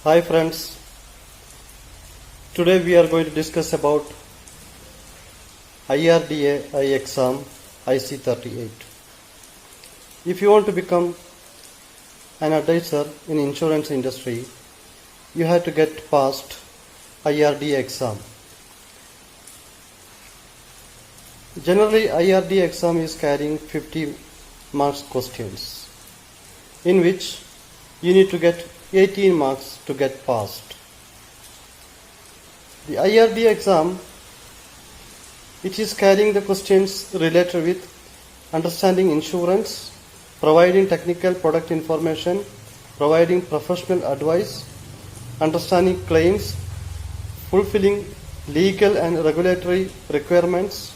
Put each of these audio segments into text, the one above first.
Hi friends, today we are going to discuss about IRDA exam IC38. If you want to become an advisor in insurance industry, you have to get past IRDA exam. Generally, IRDA exam is carrying 50 marks questions, in which you need to get 18 marks to get passed. The IRDA exam, it is carrying the questions related with understanding insurance, providing technical product information, providing professional advice, understanding claims, fulfilling legal and regulatory requirements,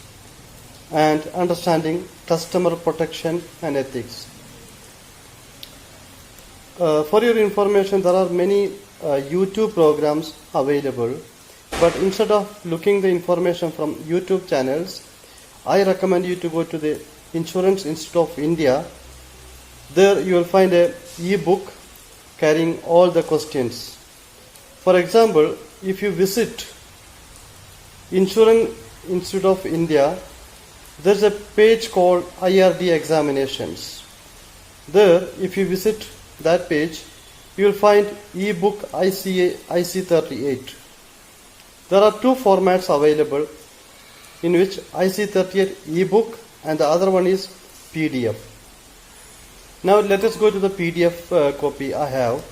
and understanding customer protection and ethics. For your information, there are many YouTube programs available, but instead of looking the information from YouTube channels, I recommend you to go to the Insurance Institute of India. There you will find a e-book carrying all the questions. For example, if you visit Insurance Institute of India, there is a page called IRDA examinations. There, if you visit that page, you will find e-book IC38. There are two formats available, in which IC38 e-book and the other one is PDF. Now let us go to the PDF copy I have.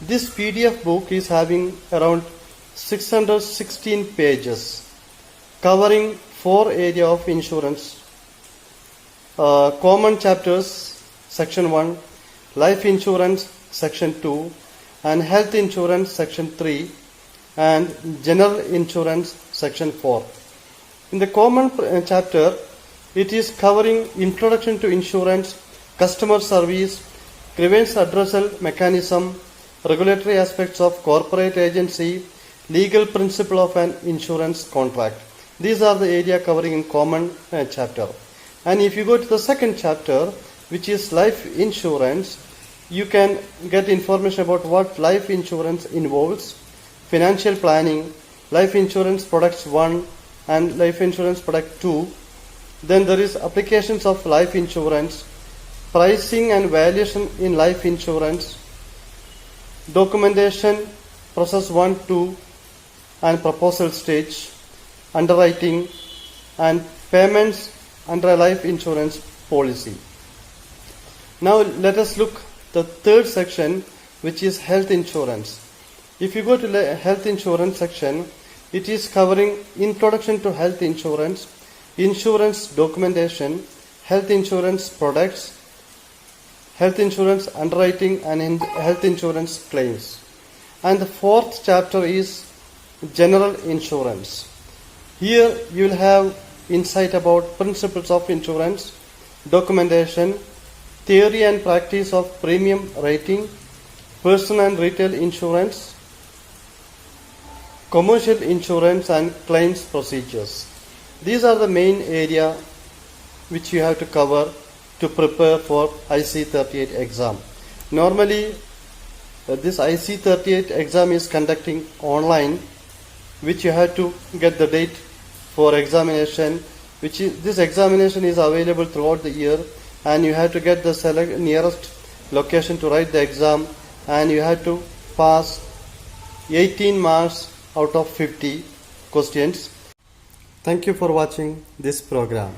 This PDF book is having around 616 pages, covering 4 areas of insurance. Common chapters, section 1, life insurance, section 2, and health insurance, section 3, and general insurance, section 4. In the common chapter, it is covering introduction to insurance, customer service, grievance addressal mechanism, regulatory aspects of corporate agency, legal principle of an insurance contract. These are the area covering in common chapter. And if you go to the second chapter, which is life insurance, you can get information about what life insurance involves, financial planning, life insurance products 1 and life insurance product 2. Then there is applications of life insurance, pricing and valuation in life insurance, documentation, process 1, 2 and proposal stage, underwriting, and payments under a life insurance policy. Now let us look the third section, which is health insurance. If you go to the health insurance section, it is covering introduction to health insurance, insurance documentation, health insurance products, health insurance underwriting, and health insurance claims. And the fourth chapter is general insurance. Here you will have insight about principles of insurance, documentation, theory and practice of premium rating, personal and retail insurance, commercial insurance, and claims procedures. These are the main area which you have to cover to prepare for IC38 exam. Normally, this IC38 exam is conducting online, which you have to get the date for examination, this examination is available throughout the year, and you have to get the nearest location to write the exam, and you have to pass 18 marks out of 50 questions. Thank you for watching this program.